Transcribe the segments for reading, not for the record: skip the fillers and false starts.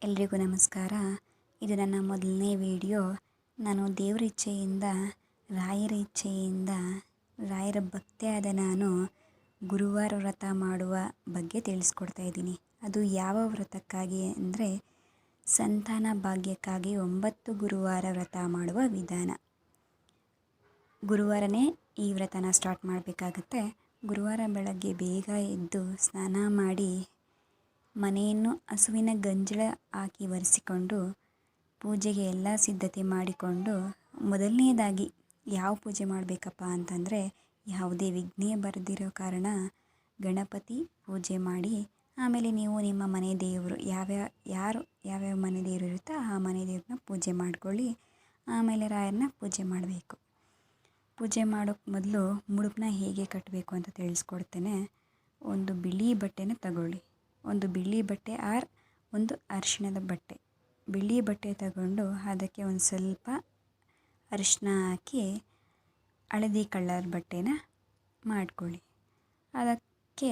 ಎಲ್ರಿಗೂ ನಮಸ್ಕಾರ. ಇದು ನನ್ನ ಮೊದಲನೇ ವಿಡಿಯೋ. ನಾನು ದೇವರ ಇಚ್ಛೆಯಿಂದ, ರಾಯರ ಇಚ್ಛೆಯಿಂದ, ರಾಯರ ಭಕ್ತೆಯಾದ ನಾನು ಗುರುವಾರ ವ್ರತ ಮಾಡುವ ಬಗ್ಗೆ ತಿಳಿಸ್ಕೊಡ್ತಾ ಇದ್ದೀನಿ. ಅದು ಯಾವ ವ್ರತಕ್ಕಾಗಿ ಅಂದರೆ ಸಂತಾನ ಭಾಗ್ಯಕ್ಕಾಗಿ 9 ಗುರುವಾರ ವ್ರತ ಮಾಡುವ ವಿಧಾನ. ಗುರುವಾರನೇ ಈ ವ್ರತನ ಸ್ಟಾರ್ಟ್ ಮಾಡಬೇಕಾಗತ್ತೆ. ಗುರುವಾರ ಬೆಳಗ್ಗೆ ಬೇಗ ಎದ್ದು ಸ್ನಾನ ಮಾಡಿ ಮನೆಯನ್ನು ಹಸುವಿನ ಗಂಜಲ ಹಾಕಿ ಒರೆಸಿಕೊಂಡು ಪೂಜೆಗೆ ಎಲ್ಲ ಸಿದ್ಧತೆ ಮಾಡಿಕೊಂಡು, ಮೊದಲನೇದಾಗಿ ಯಾವ ಪೂಜೆ ಮಾಡಬೇಕಪ್ಪ ಅಂತಂದರೆ ಯಾವುದೇ ವಿಘ್ನ ಬರದಿರೋ ಕಾರಣ ಗಣಪತಿ ಪೂಜೆ ಮಾಡಿ, ಆಮೇಲೆ ನೀವು ನಿಮ್ಮ ಮನೆ ದೇವರು ಯಾವ್ಯಾವ ಮನೆ ದೇವರು ಇರುತ್ತೋ ಆ ಮನೆ ದೇವ್ರನ್ನ ಪೂಜೆ ಮಾಡ್ಕೊಳ್ಳಿ. ಆಮೇಲೆ ರಾಯರನ್ನ ಪೂಜೆ ಮಾಡಬೇಕು. ಪೂಜೆ ಮಾಡೋಕ್ಕೆ ಮೊದಲು ಮುಡುಪನ್ನ ಹೇಗೆ ಕಟ್ಟಬೇಕು ಅಂತ ತಿಳಿಸ್ಕೊಡ್ತೇನೆ. ಒಂದು ಬಿಳಿ ಬಟ್ಟೆನ ತಗೊಳ್ಳಿ. ಒಂದು ಬಿಳಿ ಬಟ್ಟೆ ಒಂದು ಅರಿಶಿಣದ ಬಟ್ಟೆ. ಬಿಳಿ ಬಟ್ಟೆ ತಗೊಂಡು ಅದಕ್ಕೆ ಒಂದು ಸ್ವಲ್ಪ ಅರಿಶಿನ ಹಾಕಿ ಹಳದಿ ಕಲರ್ ಬಟ್ಟೆನ ಮಾಡ್ಕೊಳ್ಳಿ. ಅದಕ್ಕೆ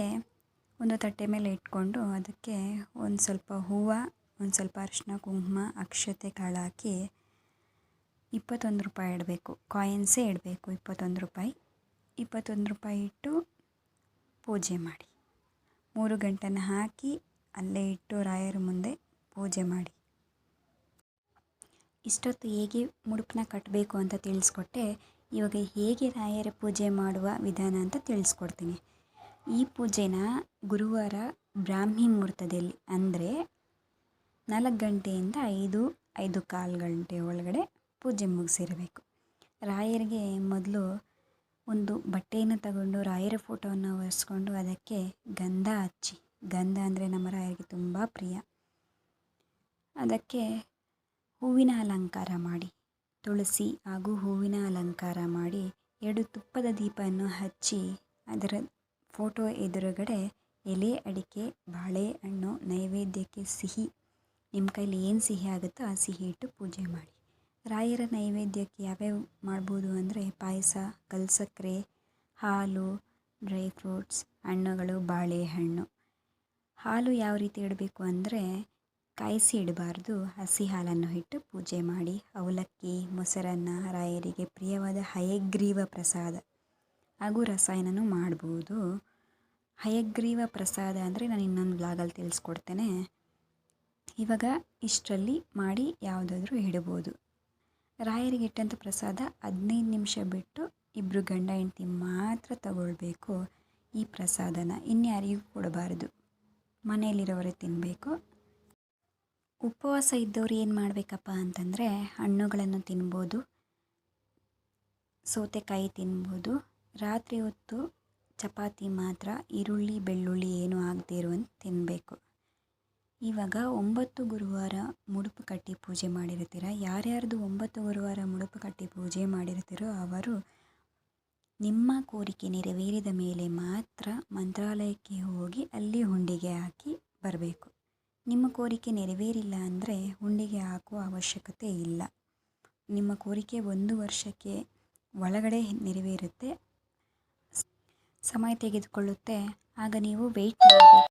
ಒಂದು ತಟ್ಟೆ ಮೇಲೆ ಇಟ್ಕೊಂಡು ಅದಕ್ಕೆ ಒಂದು ಸ್ವಲ್ಪ ಹೂವು, ಒಂದು ಸ್ವಲ್ಪ ಅರಿಶಿನ, ಕುಂಕುಮ, ಅಕ್ಷತೆ, ಕಾಳು ಹಾಕಿ 21 ರೂಪಾಯಿ ಇಡಬೇಕು. ಕಾಯಿನ್ಸೇ ಇಡಬೇಕು. 21 ರೂಪಾಯಿ. 21 ರೂಪಾಯಿ ಇಟ್ಟು ಪೂಜೆ ಮಾಡಿ. 3 ಗಂಟೆನ ಹಾಕಿ ಅಲ್ಲೇ ಇಟ್ಟು ರಾಯರ ಮುಂದೆ ಪೂಜೆ ಮಾಡಿ. ಇಷ್ಟೊತ್ತು ಹೇಗೆ ಮುಡುಪನ್ನ ಕಟ್ಟಬೇಕು ಅಂತ ತಿಳಿಸ್ಕೊಟ್ಟೆ. ಇವಾಗ ಹೇಗೆ ರಾಯರ ಪೂಜೆ ಮಾಡುವ ವಿಧಾನ ಅಂತ ತಿಳಿಸ್ಕೊಡ್ತೀನಿ. ಈ ಪೂಜೆನ ಗುರುವಾರ ಬ್ರಾಹ್ಮಿ ಮುಹೂರ್ತದಲ್ಲಿ ಅಂದರೆ 4 ಗಂಟೆಯಿಂದ 5-5:15 ಗಂಟೆ ಒಳಗಡೆ ಪೂಜೆ ಮುಗಿಸಿರಬೇಕು. ರಾಯರಿಗೆ ಮೊದಲು ಒಂದು ಬಟ್ಟೆಯನ್ನು ತಗೊಂಡು ರಾಯರ ಫೋಟೋವನ್ನು ಒರೆಸ್ಕೊಂಡು ಅದಕ್ಕೆ ಗಂಧ ಹಚ್ಚಿ. ಗಂಧ ಅಂದರೆ ನಮ್ಮ ರಾಯರಿಗೆ ತುಂಬ ಪ್ರಿಯ. ಅದಕ್ಕೆ ಹೂವಿನ ಅಲಂಕಾರ ಮಾಡಿ, ತುಳಸಿ ಹಾಗೂ ಹೂವಿನ ಅಲಂಕಾರ ಮಾಡಿ 2 ತುಪ್ಪದ ದೀಪವನ್ನು ಹಚ್ಚಿ ಅದರ ಫೋಟೋ ಎದುರುಗಡೆ ಎಲೆ ಅಡಿಕೆ, ಬಾಳೆಹಣ್ಣು, ನೈವೇದ್ಯಕ್ಕೆ ಸಿಹಿ, ನಿಮ್ಮ ಕೈಲಿ ಏನು ಸಿಹಿ ಆಗುತ್ತೋ ಆ ಸಿಹಿ ಇಟ್ಟು ಪೂಜೆ ಮಾಡಿ. ರಾಯರ ನೈವೇದ್ಯಕ್ಕೆ ಯಾವ್ಯಾವ ಮಾಡ್ಬೋದು ಅಂದರೆ ಪಾಯಸ, ಕಲ್ಸಕ್ಕರೆ, ಹಾಲು, ಡ್ರೈ ಫ್ರೂಟ್ಸ್, ಹಣ್ಣುಗಳು, ಬಾಳೆಹಣ್ಣು. ಹಾಲು ಯಾವ ರೀತಿ ಇಡಬೇಕು ಅಂದರೆ ಕಾಯಿಸಿ ಇಡಬಾರ್ದು. ಹಸಿ ಹಾಲನ್ನು ಇಟ್ಟು ಪೂಜೆ ಮಾಡಿ. ಅವಲಕ್ಕಿ, ಮೊಸರನ್ನ, ರಾಯರಿಗೆ ಪ್ರಿಯವಾದ ಹಯಗ್ರೀವ ಪ್ರಸಾದ ಹಾಗೂ ರಸಾಯನನೂ ಮಾಡ್ಬೋದು. ಹಯಗ್ರೀವ ಪ್ರಸಾದ ಅಂದರೆ ನಾನು ಇನ್ನೊಂದು ಬ್ಲಾಗಲ್ಲಿ ತಿಳಿಸ್ಕೊಡ್ತೇನೆ. ಇವಾಗ ಇಷ್ಟರಲ್ಲಿ ಮಾಡಿ ಯಾವುದಾದ್ರೂ ಇಡ್ಬೋದು. ರಾಯರಿಗೆ ಇಟ್ಟಂಥ ಪ್ರಸಾದ 15 ನಿಮಿಷ ಬಿಟ್ಟು ಇಬ್ಬರು ಗಂಡ ಹೆಂಡತಿ ಮಾತ್ರ ತಗೊಳ್ಬೇಕು. ಈ ಪ್ರಸಾದನ ಇನ್ಯಾರಿಗೂ ಕೊಡಬಾರ್ದು. ಮನೆಯಲ್ಲಿರೋರೇ ತಿನ್ನಬೇಕು. ಉಪವಾಸ ಇದ್ದವ್ರು ಏನು ಮಾಡಬೇಕಪ್ಪ ಅಂತಂದರೆ ಹಣ್ಣುಗಳನ್ನು ತಿನ್ಬೋದು, ಸೌತೆಕಾಯಿ ತಿನ್ಬೋದು. ರಾತ್ರಿ ಹೊತ್ತು ಚಪಾತಿ ಮಾತ್ರ, ಈರುಳ್ಳಿ ಬೆಳ್ಳುಳ್ಳಿ ಏನೂ ಆಗದೇ ಇರುವಂತೆ ತಿನ್ನಬೇಕು. ಇವಾಗ 9 ಗುರುವಾರ ಮುಡುಪು ಕಟ್ಟಿ ಪೂಜೆ ಮಾಡಿರ್ತೀರ. ಯಾರ್ಯಾರ್ದು 9 ಗುರುವಾರ ಮುಡುಪು ಕಟ್ಟಿ ಪೂಜೆ ಮಾಡಿರ್ತೀರೋ ಅವರು ನಿಮ್ಮ ಕೋರಿಕೆ ನೆರವೇರಿದ ಮೇಲೆ ಮಾತ್ರ ಮಂತ್ರಾಲಯಕ್ಕೆ ಹೋಗಿ ಅಲ್ಲಿ ಹುಂಡಿಗೆ ಹಾಕಿ ಬರಬೇಕು. ನಿಮ್ಮ ಕೋರಿಕೆ ನೆರವೇರಿಲ್ಲ ಅಂದರೆ ಹುಂಡಿಗೆ ಹಾಕುವ ಅವಶ್ಯಕತೆ ಇಲ್ಲ. ನಿಮ್ಮ ಕೋರಿಕೆ 1 ವರ್ಷಕ್ಕೆ ಒಳಗಡೆ ನೆರವೇರುತ್ತೆ. ಸಮಯ ತೆಗೆದುಕೊಳ್ಳುತ್ತೆ. ಆಗ ನೀವು ವೆಯ್ಟ್ ಮಾಡಬೇಕು.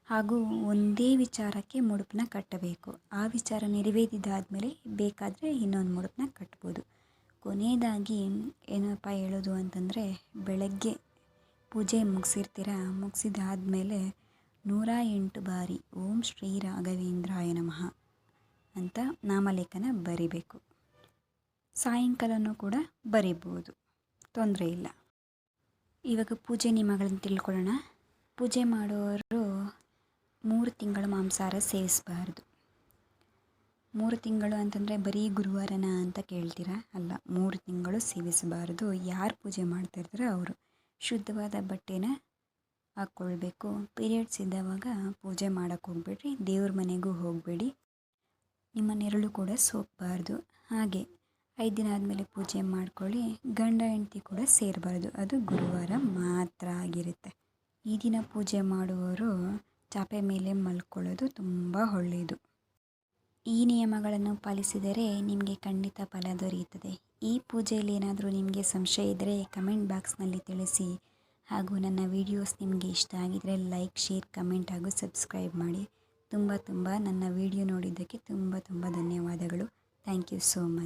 ಹಾಗೂ ಒಂದೇ ವಿಚಾರಕ್ಕೆ ಮುಡುಪನ್ನ ಕಟ್ಟಬೇಕು. ಆ ವಿಚಾರ ನೆರವೇರಿದಾದ್ಮೇಲೆ ಬೇಕಾದರೆ ಇನ್ನೊಂದು ಮುಡುಪನ್ನ ಕಟ್ಬೋದು. ಕೊನೆಯದಾಗಿ ಏನಪ್ಪ ಹೇಳೋದು ಅಂತಂದರೆ, ಬೆಳಗ್ಗೆ ಪೂಜೆ ಮುಗಿಸಿದಾದ್ಮೇಲೆ 108 ಬಾರಿ ಓಂ ಶ್ರೀ ರಾಘವೇಂದ್ರಾಯ ನಮಃ ಅಂತ ನಾಮಲೇಖನ ಬರಿಬೇಕು. ಸಾಯಂಕಾಲನೂ ಕೂಡ ಬರಿಬೋದು, ತೊಂದರೆ ಇಲ್ಲ. ಇವಾಗ ಪೂಜೆ ನಿಯಮಗಳನ್ನು ತಿಳ್ಕೊಳ್ಳೋಣ. ಪೂಜೆ ಮಾಡೋರು 3 ತಿಂಗಳು ಮಾಂಸಾಹಾರ ಸೇವಿಸಬಾರ್ದು. 3 ತಿಂಗಳು ಅಂತಂದರೆ ಬರೀ ಗುರುವಾರನ ಅಂತ ಕೇಳ್ತೀರಾ? ಅಲ್ಲ, 3 ತಿಂಗಳು ಸೇವಿಸಬಾರ್ದು. ಯಾರು ಪೂಜೆ ಮಾಡ್ತಾಯಿರ್ತಾರೋ ಅವರು ಶುದ್ಧವಾದ ಬಟ್ಟೆನ ಹಾಕ್ಕೊಳ್ಬೇಕು. ಪೀರಿಯಡ್ಸ್ ಇದ್ದವಾಗ ಪೂಜೆ ಮಾಡೋಕ್ಕೆ ಹೋಗಬೇಡ್ರಿ. ದೇವ್ರ ಮನೆಗೂ ಹೋಗಬೇಡಿ. ನಿಮ್ಮ ನೆರಳು ಕೂಡ ಸೋಕಬಾರ್ದು. ಹಾಗೆ 5 ದಿನ ಆದಮೇಲೆ ಪೂಜೆ ಮಾಡ್ಕೊಳ್ಳಿ. ಗಂಡ ಹೆಂಡತಿ ಕೂಡ ಸೇರಬಾರ್ದು. ಅದು ಗುರುವಾರ ಮಾತ್ರ ಆಗಿರುತ್ತೆ. ಈ ದಿನ ಪೂಜೆ ಮಾಡುವವರು ಚಾಪೆ ಮೇಲೆ ಮಲ್ಕೊಳ್ಳೋದು ತುಂಬ ಒಳ್ಳೆಯದು. ಈ ನಿಯಮಗಳನ್ನು ಪಾಲಿಸಿದರೆ ನಿಮಗೆ ಖಂಡಿತ ಫಲ ದೊರೆಯುತ್ತದೆ. ಈ ಪೂಜೆಯಲ್ಲಿ ಏನಾದರೂ ನಿಮಗೆ ಸಂಶಯ ಇದ್ದರೆ ಕಮೆಂಟ್ ಬಾಕ್ಸ್ನಲ್ಲಿ ತಿಳಿಸಿ. ಹಾಗೂ ನನ್ನ ವಿಡಿಯೋಸ್ ನಿಮಗೆ ಇಷ್ಟ ಆಗಿದರೆ ಲೈಕ್, ಶೇರ್, ಕಮೆಂಟ್ ಹಾಗೂ ಸಬ್ಸ್ಕ್ರೈಬ್ ಮಾಡಿ. ತುಂಬ ನನ್ನ ವಿಡಿಯೋ ನೋಡಿದ್ದಕ್ಕೆ ತುಂಬ ಧನ್ಯವಾದಗಳು. Thank you so much.